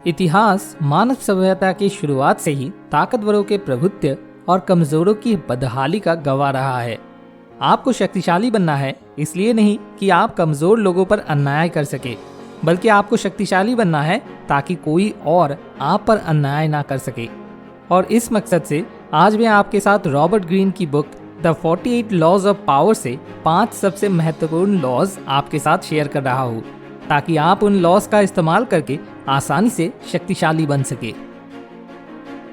इतिहास मानव सभ्यता की शुरुआत से ही ताकतवरों के प्रभुत्व और कमजोरों की बदहाली का गवाह रहा है। आपको शक्तिशाली बनना है इसलिए नहीं कि आप कमजोर लोगों पर अन्याय कर सके, बल्कि आपको शक्तिशाली बनना है ताकि कोई और आप पर अन्याय ना कर सके। और इस मकसद से आज मैं आपके साथ रॉबर्ट ग्रीन की book the 48 laws of power से 5 सबसे महत्वपूर्ण लॉज आपके साथ शेयर कर रहा हूँ, ताकि आप उन लॉज का इस्तेमाल करके आसानी से शक्तिशाली बन सके।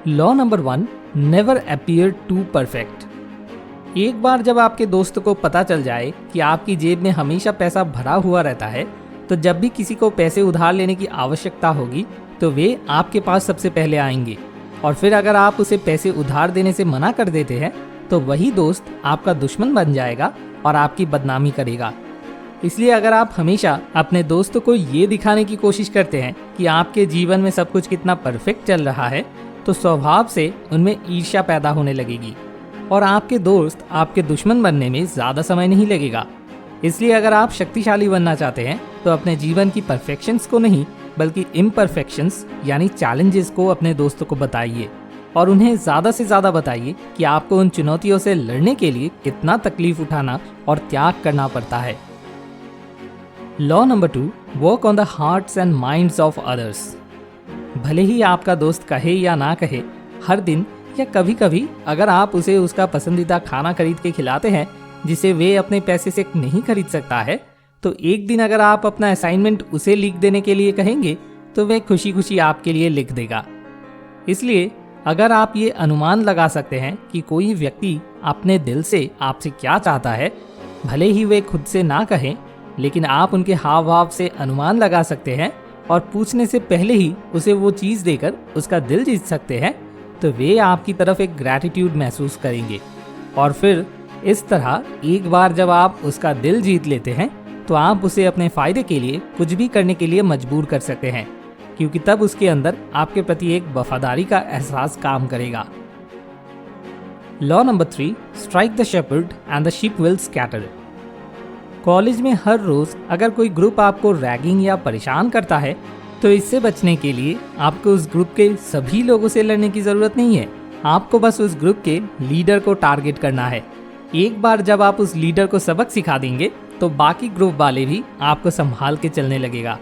Law number 1, never appear too perfect. एक बार जब आपके दोस्त को पता चल जाए कि आपकी जेब में हमेशा पैसा भरा हुआ रहता है, तो जब भी किसी को पैसे उधार लेने की आवश्यकता होगी तो वे आपके पास सबसे पहले आएंगे। और फिर अगर आप उसे पैसे उधार देने से मना कर देते हैं तो वही दोस्त आपका दुश्मन बन जाएगा और आपकी बदनामी करेगा। इसलिए अगर आप हमेशा अपने दोस्तों को ये दिखाने की कोशिश करते हैं कि आपके जीवन में सब कुछ कितना परफेक्ट चल रहा है, तो स्वभाव से उनमें ईर्ष्या पैदा होने लगेगी और आपके दोस्त आपके दुश्मन बनने में ज़्यादा समय नहीं लगेगा। इसलिए अगर आप शक्तिशाली बनना चाहते हैं तो अपने जीवन की परफेक्शंस को नहीं बल्कि इम्परफेक्शंस यानी चैलेंजेस को अपने दोस्तों को बताइए और उन्हें ज़्यादा से ज़्यादा बताइए कि आपको उन चुनौतियों से लड़ने के लिए कितना तकलीफ उठाना और त्याग करना पड़ता है। Law number 2, work on the hearts and minds of others. भले ही आपका दोस्त कहे या ना कहे, हर दिन या कभी कभी अगर आप उसे उसका पसंदीदा खाना खरीद के खिलाते हैं जिसे वे अपने पैसे से नहीं खरीद सकता है, तो एक दिन अगर आप अपना असाइनमेंट उसे लिख देने के लिए कहेंगे तो वह खुशी खुशी आपके लिए लिख देगा। इसलिए अगर आप ये अनुमान लगा सकते हैं कि कोई व्यक्ति अपने दिल से आपसे क्या चाहता है, भले ही वे खुद से ना कहें, लेकिन आप उनके हाव भाव से अनुमान लगा सकते हैं और पूछने से पहले ही उसे वो चीज़ देकर उसका दिल जीत सकते हैं, तो वे आपकी तरफ एक ग्रैटिट्यूड महसूस करेंगे। और फिर इस तरह एक बार जब आप उसका दिल जीत लेते हैं तो आप उसे अपने फ़ायदे के लिए कुछ भी करने के लिए मजबूर कर सकते हैं, क्योंकि तब उसके अंदर आपके प्रति एक वफादारी का एहसास काम करेगा। Law number 3, strike the shepherd and the sheep will scatter. College में हर रोज़ अगर कोई ग्रुप आपको रैगिंग या परेशान करता है तो इससे बचने के लिए आपको उस ग्रुप के सभी लोगों से लड़ने की ज़रूरत नहीं है। आपको बस उस ग्रुप के लीडर को टारगेट करना है। एक बार जब आप उस लीडर को सबक सिखा देंगे तो बाकी ग्रुप वाले भी आपको संभाल के चलने लगेगा,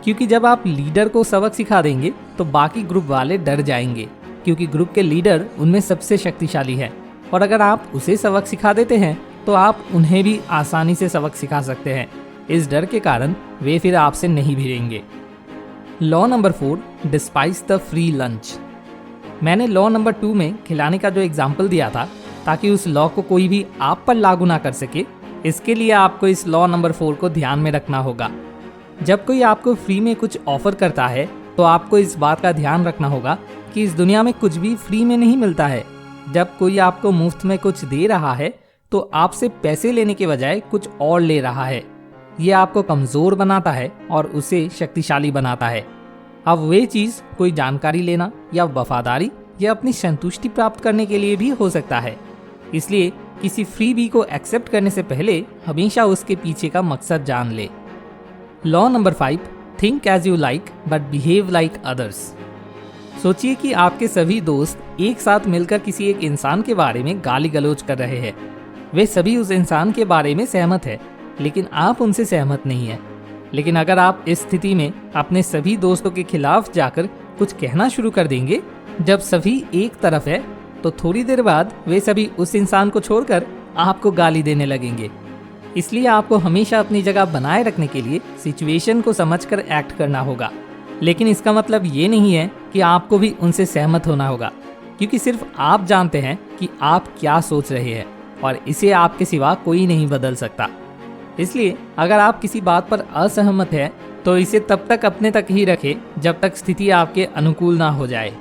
क्योंकि जब आप लीडर को सबक सिखा देंगे तो बाकी ग्रुप वाले डर जाएंगे, क्योंकि ग्रुप के लीडर उनमें सबसे शक्तिशाली है। और अगर आप उसे सबक सिखा देते हैं तो आप उन्हें भी आसानी से सबक सिखा सकते हैं। इस डर के कारण वे फिर आपसे नहीं भिड़ेंगे। Law number 4, despise the free lunch. मैंने लॉ नंबर 2 में खिलाने का जो एग्जाम्पल दिया था, ताकि उस लॉ को कोई भी आप पर लागू ना कर सके, इसके लिए आपको इस लॉ नंबर 4 को ध्यान में रखना होगा। जब कोई आपको फ्री में कुछ ऑफर करता है तो आपको इस बात का ध्यान रखना होगा कि इस दुनिया में कुछ भी फ्री में नहीं मिलता है। जब कोई आपको मुफ्त में कुछ दे रहा है तो आपसे पैसे लेने के बजाय कुछ और ले रहा है। ये आपको कमज़ोर बनाता है और उसे शक्तिशाली बनाता है। अब वे चीज़ कोई जानकारी लेना या वफादारी या अपनी संतुष्टि प्राप्त करने के लिए भी हो सकता है। इसलिए किसी फ्रीबी को एक्सेप्ट करने से पहले हमेशा उसके पीछे का मकसद जान ले। Law number 5, think as you like but behave like others. सोचिए कि आपके सभी दोस्त एक साथ मिलकर किसी एक इंसान के बारे में गाली गलौज कर रहे हैं। वे सभी उस इंसान के बारे में सहमत है, लेकिन आप उनसे सहमत नहीं है। लेकिन अगर आप इस स्थिति में अपने सभी दोस्तों के खिलाफ जाकर कुछ कहना शुरू कर देंगे जब सभी एक तरफ है, तो थोड़ी देर बाद वे सभी उस इंसान को छोड़कर आपको गाली देने लगेंगे। इसलिए आपको हमेशा अपनी जगह बनाए रखने के लिए सिचुएशन को समझकर एक्ट करना होगा। लेकिन इसका मतलब ये नहीं है कि आपको भी उनसे सहमत होना होगा, क्योंकि सिर्फ आप जानते हैं कि आप क्या सोच रहे हैं और इसे आपके सिवा कोई नहीं बदल सकता। इसलिए अगर आप किसी बात पर असहमत हैं तो इसे तब तक अपने तक ही रखें जब तक स्थिति आपके अनुकूल ना हो जाए।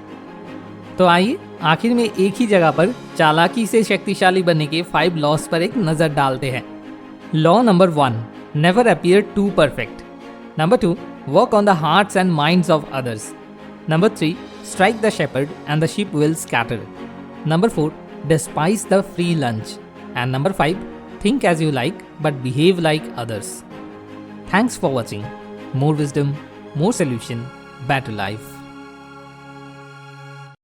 तो आइए आखिर में एक ही जगह पर चालाकी से शक्तिशाली बनने के 5 लॉस पर एक नज़र डालते हैं। Law number 1, never appear too perfect. Number 2, work on the hearts and minds of others. Number 3, strike the shepherd and the sheep will scatter. Number 4, despise the free lunch. And number 5, think as you like but behave like others. Thanks for watching. More wisdom, more solution, better life.